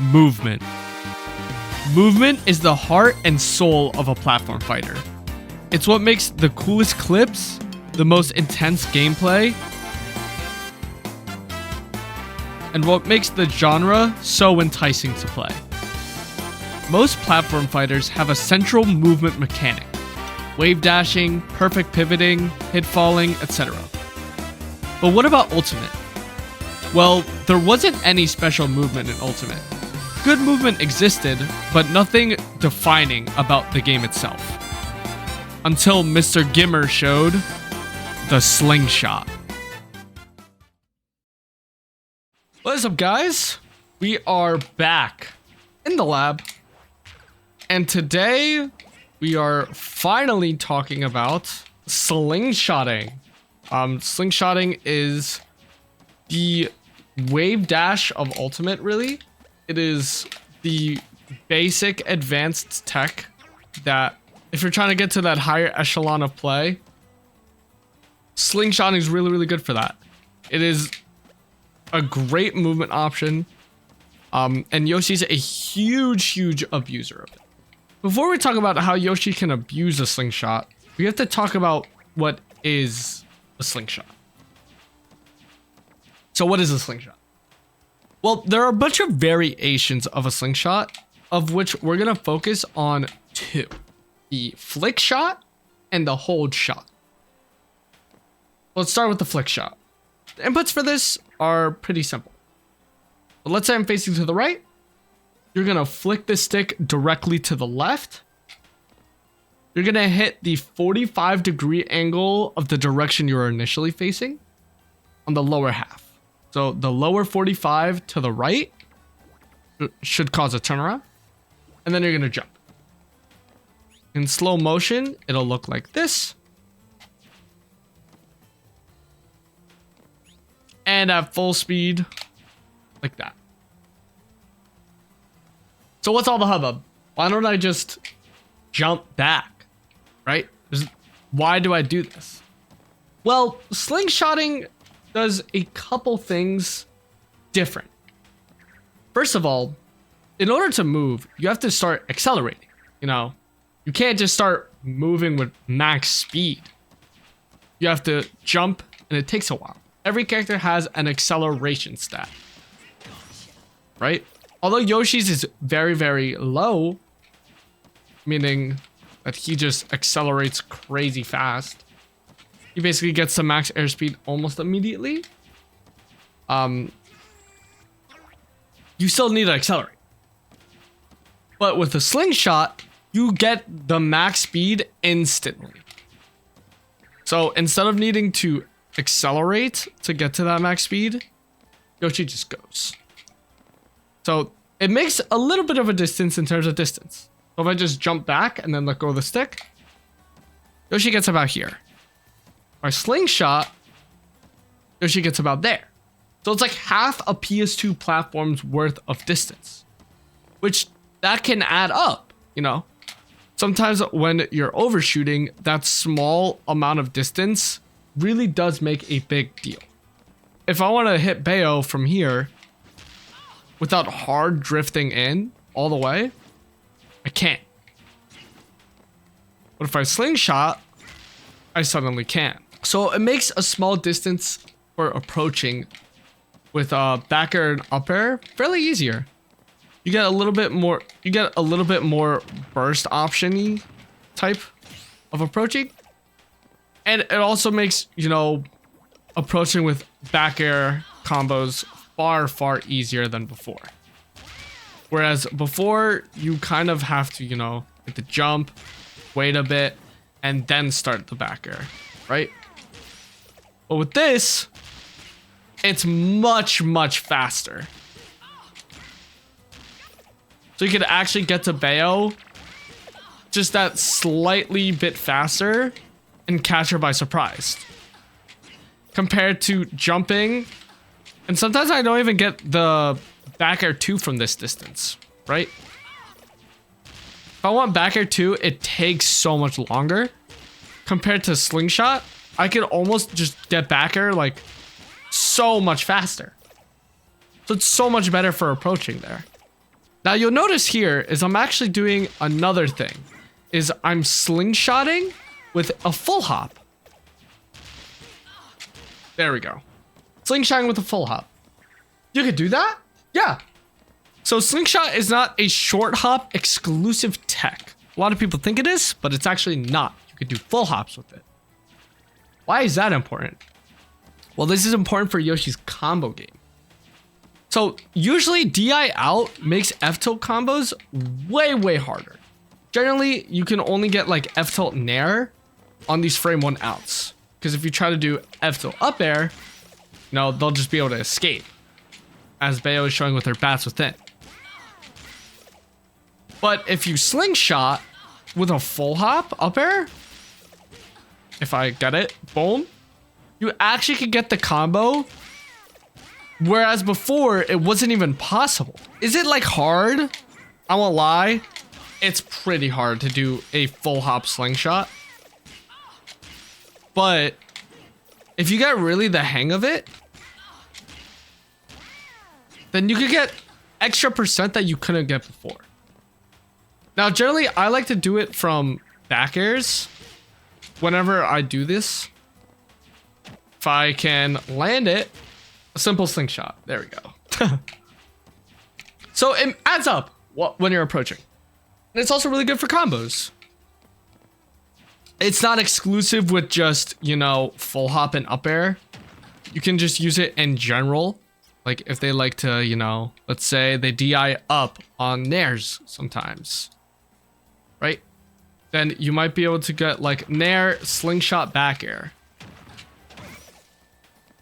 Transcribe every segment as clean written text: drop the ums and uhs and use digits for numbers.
movement. Movement is the heart and soul of a platform fighter. It's what makes the coolest clips, the most intense gameplay, and what makes the genre so enticing to play. Most platform fighters have a central movement mechanic: wave dashing, perfect pivoting, hit falling, etc. But what about Ultimate? Well, there wasn't any special movement in Ultimate. Good movement existed, but nothing defining about the game itself. Until Mr. Gimmer showed the Slingshot. What is up, guys? We are back in the lab. And today, we are finally talking about slingshotting. Slingshotting is the wave dash of Ultimate, really. It is the basic advanced tech that, if you're trying to get to that higher echelon of play, slingshotting is really, really good for that. It is a great movement option, and Yoshi's a huge abuser of it. Before we talk about how Yoshi can abuse a slingshot, we have to talk about what is a slingshot. So what is a slingshot? Well, there are a bunch of variations of a slingshot, of which we're going to focus on two: the flick shot and the hold shot. Let's start with the flick shot. The inputs for this are pretty simple. But let's say I'm facing to the right. You're going to flick the stick directly to the left. You're going to hit the 45-degree angle of the direction you were initially facing on the lower half. So the lower 45 to the right should cause a turnaround. And then you're going to jump. In slow motion, it'll look like this. And at full speed, like that. So what's all the hubbub? Why don't I just jump back, right? Why do I do this? Well, slingshotting does a couple things different. First of all, in order to move, you have to start accelerating. You know, you can't just start moving with max speed. You have to jump, and it takes a while. Every character has an acceleration stat, right? Although Yoshi's is very low, meaning that he just accelerates crazy fast. He basically gets to max airspeed almost immediately. You still need to accelerate. But with the slingshot, you get the max speed instantly. So instead of needing to accelerate to get to that max speed, Yoshi just goes. So it makes a little bit of a distance in terms of distance. So if I just jump back and then let go of the stick, Yoshi gets about here. Our slingshot, Yoshi gets about there. So it's like half a PS2 platform's worth of distance, which that can add up, you know. Sometimes when you're overshooting, that small amount of distance really does make a big deal. If I want to hit Bayo from here without hard drifting in all the way, I can't. But if I slingshot, I suddenly can. So it makes a small distance for approaching with back air and up air fairly easier. You get a little bit more. You get a little bit more burst option-y type of approaching, and it also makes, you know, approaching with back air combos far easier than before. Whereas before, you kind of have to, you know, hit the jump, wait a bit, and then start the back air, right? But with this, it's much faster. So you could actually get to Bayo just that slightly bit faster and catch her by surprise. Compared to jumping, and sometimes I don't even get the back air 2 from this distance, right? If I want back air 2, it takes so much longer. Compared to slingshot, I could almost just get back air like so much faster. So it's so much better for approaching there. Now you'll notice here is I'm actually doing another thing. Is I'm slingshotting with a full hop. There we go. Slingshotting with a full hop. You could do that? Yeah. So slingshot is not a short hop exclusive tech. A lot of people think it is, but it's actually not. You could do full hops with it. Why is that important? Well, this is important for Yoshi's combo game. So usually DI out makes F-tilt combos way, way harder. Generally, you can only get like F-tilt nair on these frame 1 outs. Because if you try to do F-tilt up air, they'll just be able to escape. As Bayo is showing with her bats within. But if you slingshot with a full hop up air, if I get it, boom, you actually can get the combo. Whereas before, it wasn't even possible. Is it like hard? I won't lie. It's pretty hard to do a full hop slingshot. But if you get really the hang of it, then you could get extra percent that you couldn't get before. Now, generally, I like to do it from back airs. Whenever I do this, if I can land it, a simple slingshot. There we go. So it adds up when you're approaching. And it's also really good for combos. It's not exclusive with just, full hop and up air. You can just use it in general. Like if they like to, let's say they DI up on nairs sometimes. Right? Then you might be able to get like nair slingshot back air.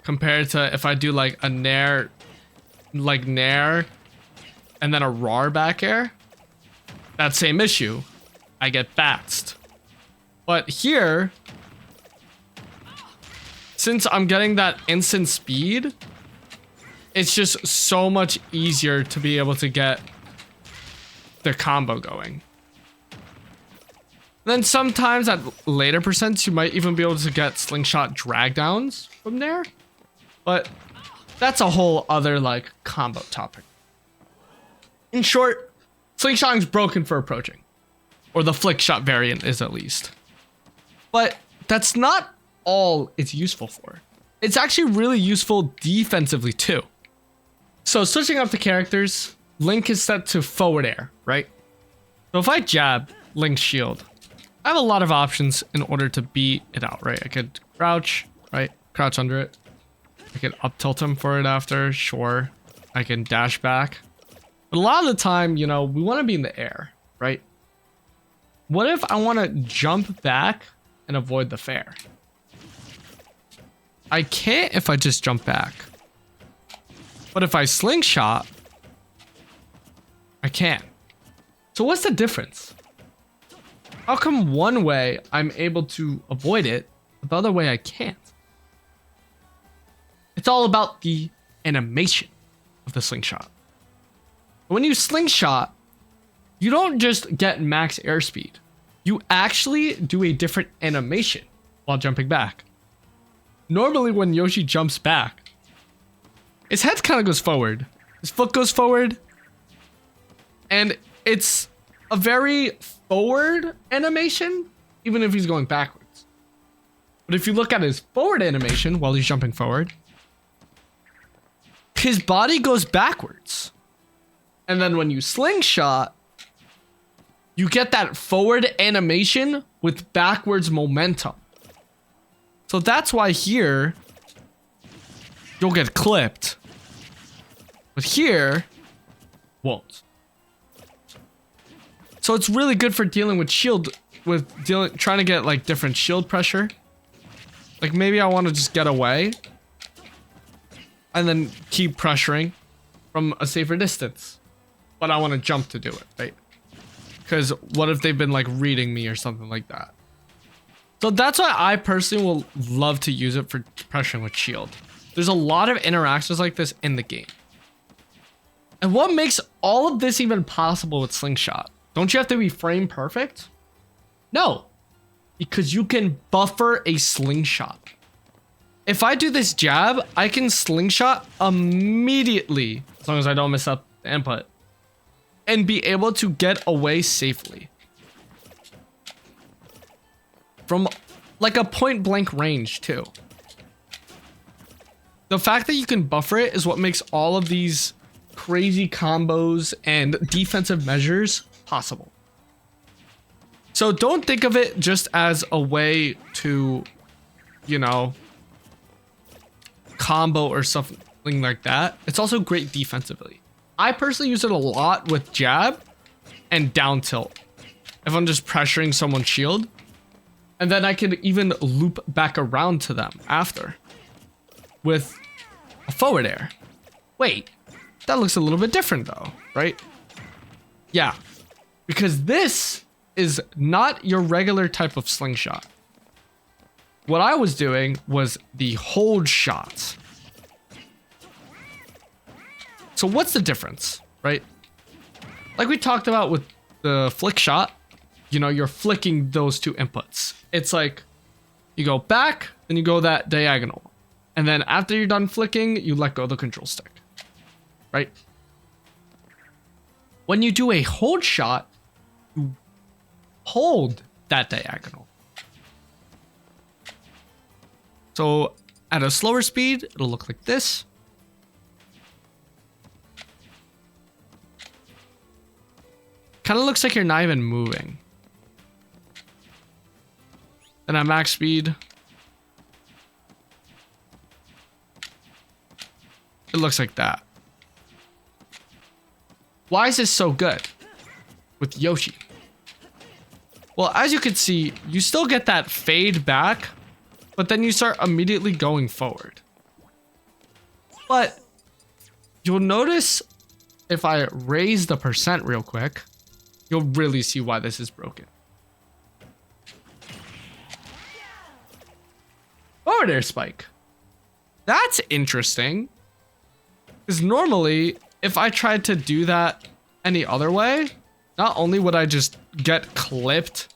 Compared to if I do like a nair, and then a RAR back air. That same issue. I get batsed. But here, since I'm getting that instant speed, it's just so much easier to be able to get the combo going. Then sometimes at later percents, you might even be able to get slingshot drag downs from there. But that's a whole other combo topic. In short, slingshotting's broken for approaching. Or the flick shot variant is at least. But that's not all it's useful for. It's actually really useful defensively too. So switching up the characters, Link is set to forward air, right? So if I jab Link's shield, I have a lot of options in order to beat it out, right? I could crouch, right? Crouch under it. I could up tilt him for it after, sure. I can dash back. But a lot of the time, we want to be in the air, right? What if I want to jump back and avoid the fair? I can't if I just jump back. But if I slingshot, I can. So what's the difference? How come one way I'm able to avoid it, but the other way I can't? It's all about the animation of the slingshot. When you slingshot, you don't just get max airspeed. You actually do a different animation while jumping back. Normally when Yoshi jumps back, his head kind of goes forward. His foot goes forward. And it's a very forward animation, even if he's going backwards. But if you look at his forward animation while he's jumping forward, his body goes backwards. And then when you slingshot, you get that forward animation with backwards momentum. So that's why here, you'll get clipped. But here, won't. So it's really good for dealing with trying to get different shield pressure. Like maybe I want to just get away. And then keep pressuring from a safer distance. But I want to jump to do it, right? Because what if they've been reading me or something like that? So that's why I personally will love to use it for pressuring with shield. There's a lot of interactions like this in the game. And what makes all of this even possible with Slingshot? Don't you have to be frame perfect? No, because you can buffer a slingshot. If I do this jab, I can slingshot immediately, as long as I don't mess up the input. and be able to get away safely. From like a point blank range too. The fact that you can buffer it is what makes all of these crazy combos and defensive measures possible. So don't think of it just as a way to, you know, combo or something like that. It's also great defensively. I personally use it a lot with jab and down tilt. If I'm just pressuring someone's shield. And then I can even loop back around to them after. With a forward air. Wait, that looks a little bit different though, right? Yeah, because this is not your regular type of slingshot. What I was doing was the hold shots. So what's the difference, right? Like we talked about with the flick shot, you know, you're flicking those two inputs. It's like you go back, then you go that diagonal. And then after you're done flicking, you let go of the control stick, right? When you do a hold shot, you hold that diagonal. So at a slower speed, it'll look like this. Kind of looks like you're not even moving. Then at max speed, it looks like that. Why is this so good with Yoshi? Well, as you can see, you still get that fade back, but then you start immediately going forward. But you'll notice if I raise the percent real quick, you'll really see why this is broken. Forward air spike. That's interesting. Because normally, if I tried to do that any other way, not only would I just get clipped,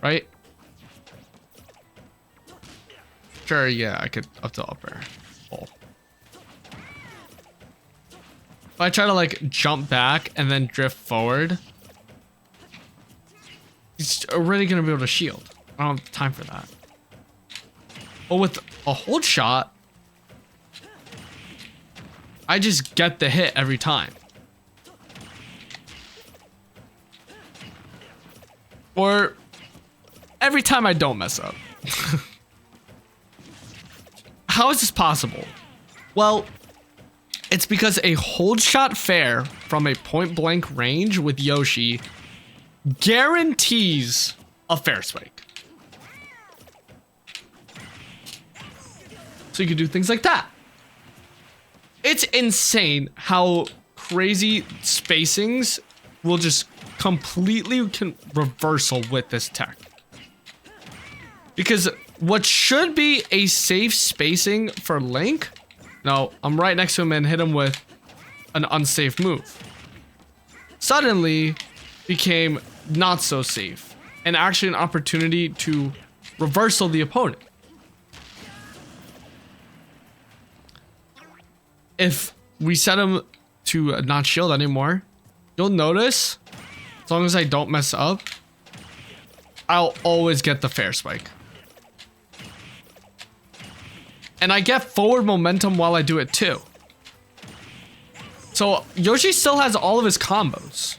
right? Sure, yeah, I could up to upper. Oh. If I try to like jump back and then drift forward, he's already gonna be able to shield. I don't have time for that. But with a hold shot, I just get the hit every time. Or every time I don't mess up. How is this possible? Well, it's because a hold shot fair from a point blank range with Yoshi guarantees a fair spike. So you can do things like that. It's insane how crazy spacings will just completely reversal with this tech. Because what should be a safe spacing for Link, no, I'm right next to him and hit him with an unsafe move, suddenly became not so safe and actually an opportunity to reversal the opponent. If we set him to not shield anymore, you'll notice, as long as I don't mess up, I'll always get the fair spike. And I get forward momentum while I do it too. So Yoshi still has all of his combos.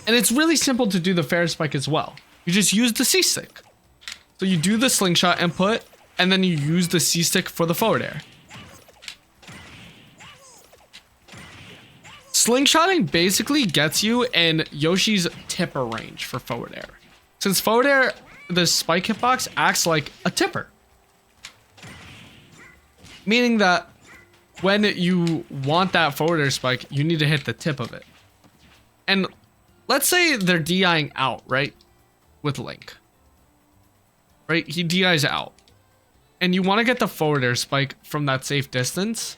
And it's really simple to do the fair spike as well. You just use the C stick. So you do the slingshot input, and then you use the C stick for the forward air. Slingshotting basically gets you in Yoshi's tipper range for forward air. Since forward air, the spike hitbox acts like a tipper. Meaning that when you want that forward air spike, you need to hit the tip of it. And let's say they're DIing out, right? With Link. Right? He DIs out. And you want to get the forward air spike from that safe distance.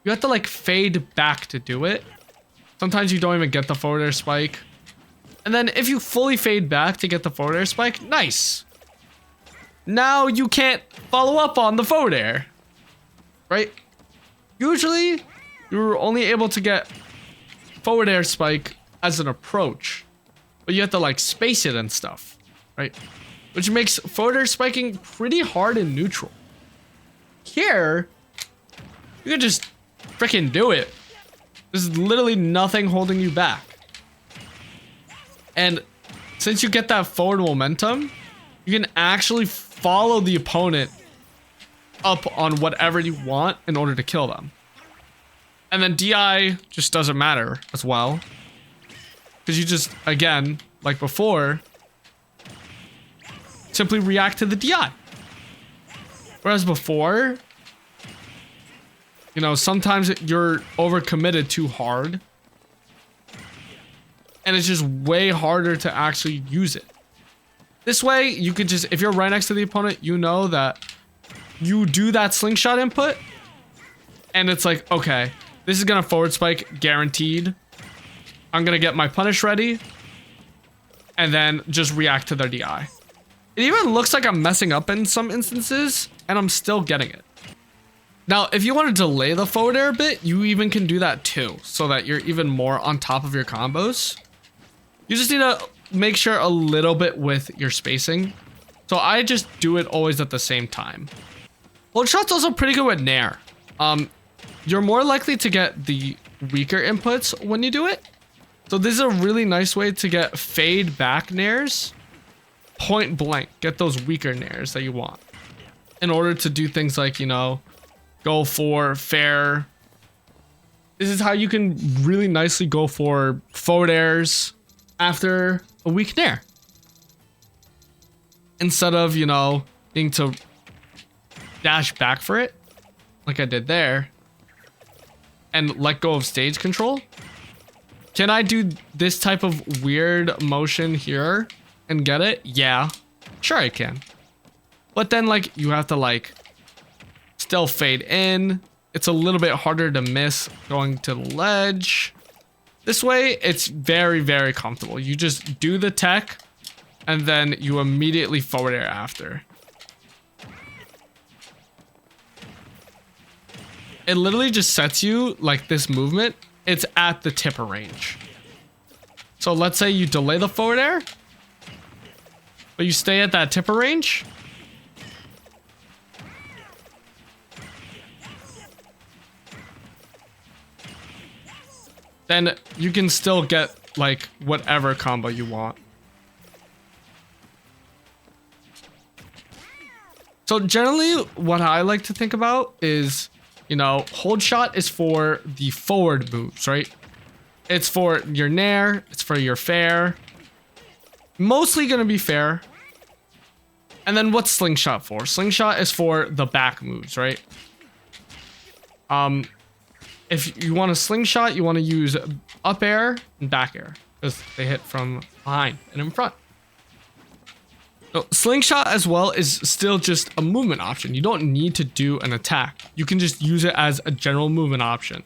You have to like fade back to do it. Sometimes you don't even get the forward air spike. And then if you fully fade back to get the forward air spike, nice. Now you can't follow up on the forward air. Right? Usually, you're only able to get forward air spike as an approach, but you have to like space it and stuff, right? Which makes forward air spiking pretty hard in neutral. Here, you can just freaking do it. There's literally nothing holding you back. And since you get that forward momentum, you can actually follow the opponent up on whatever you want in order to kill them. And then DI just doesn't matter as well. Because you just, again, like before, simply react to the DI. Whereas before, you know, sometimes you're overcommitted too hard. And it's just way harder to actually use it. This way, you could just, if you're right next to the opponent, you know that you do that slingshot input. And it's like, okay, this is gonna forward spike, guaranteed. I'm gonna get my punish ready. And then just react to their DI. It even looks like I'm messing up in some instances, and I'm still getting it. Now, if you want to delay the forward air a bit, you even can do that too, so that you're even more on top of your combos. You just need to make sure a little bit with your spacing. So I just do it always at the same time. Hold shot's also pretty good with Nair. You're more likely to get the weaker inputs when you do it. So this is a really nice way to get fade back Nairs. Point blank, get those weaker Nairs that you want. In order to do things like, you know, go for fair. This is how you can really nicely go for forward airs after a weak Nair. Instead of, you know, needing to dash back for it, like I did there, and let go of stage control. Can I do this type of weird motion here and get it? Yeah, sure I can. But then, like, you have to, like, still fade in. It's a little bit harder to miss going to the ledge. This way, it's very, very comfortable. You just do the tech, and then you immediately forward air after. It literally just sets you, like, this movement. It's at the tipper range. So let's say you delay the forward air, but you stay at that tipper range. Then you can still get, like, whatever combo you want. So generally, what I like to think about is, you know, hold shot is for the forward moves, right? It's for your nair, it's for your fair. Mostly gonna be fair. And then what's slingshot for? Slingshot is for the back moves, right? If you want a slingshot, you want to use up air and back air because they hit from behind and in front. So slingshot as well is still just a movement option. You don't need to do an attack. You can just use it as a general movement option.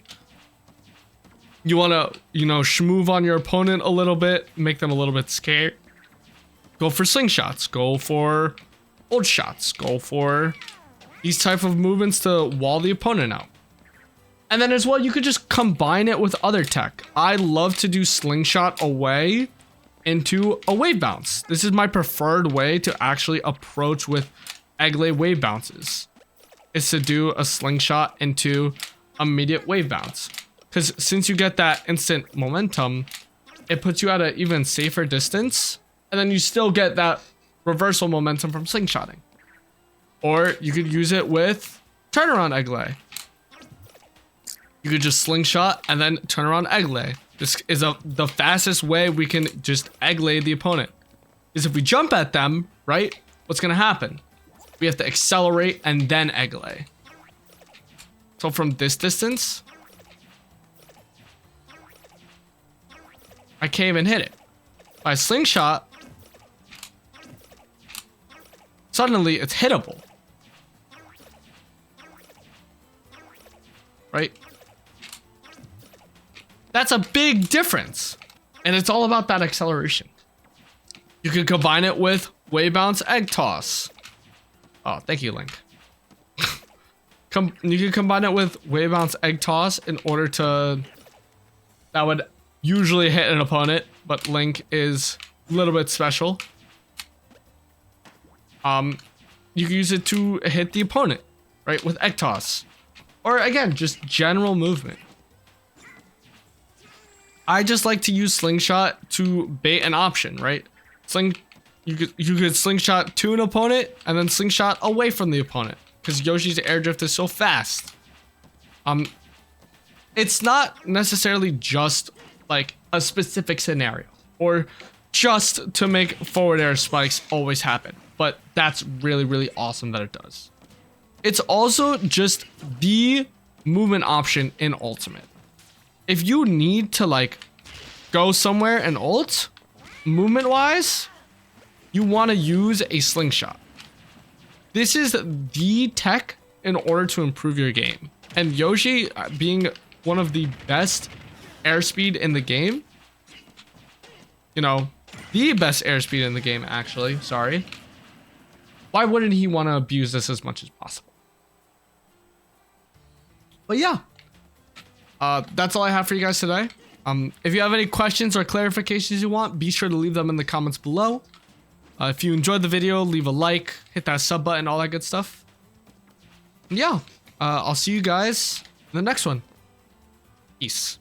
You want to, you know, schmoove on your opponent a little bit, make them a little bit scared. Go for slingshots. Go for hold shots. Go for these type of movements to wall the opponent out. And then as well, you could just combine it with other tech. I love to do slingshot away into a wave bounce. This is my preferred way to actually approach with Eglay wave bounces. Is to do a slingshot into immediate wave bounce. Because since you get that instant momentum, it puts you at an even safer distance. And then you still get that reversal momentum from slingshotting. Or you could use it with turnaround Eglay. You could just slingshot and then turn around Eglay. This is the fastest way we can just Eglay the opponent. Is if we jump at them, right? What's gonna happen? We have to accelerate and then Eglay. So from this distance, I can't even hit it. By slingshot, suddenly it's hittable. Right? That's a big difference. And it's all about that acceleration. You can combine it with wave bounce egg toss. Oh, thank you, Link. You can combine it with wave bounce egg toss in order to... That would usually hit an opponent, but Link is a little bit special. You can use it to hit the opponent, right? With egg toss. Or again, just general movement. I just like to use Slingshot to bait an option, right? You could Slingshot to an opponent and then Slingshot away from the opponent because Yoshi's air drift is so fast. It's not necessarily just like a specific scenario or just to make forward air spikes always happen, but that's really, really awesome that it does. It's also just the movement option in Ultimate. If you need to like go somewhere and ult, movement wise, you want to use a Slingshot. This is the tech in order to improve your game. And Yoshi being one of the best airspeed in the game, you know, the best airspeed in the game actually, sorry. Why wouldn't he want to abuse this as much as possible? But yeah, that's all I have for you guys today. If you have any questions or clarifications you want, be sure to leave them in the comments below. If you enjoyed the video, leave a like, hit that sub button, all that good stuff. And yeah, I'll see you guys in the next one. Peace.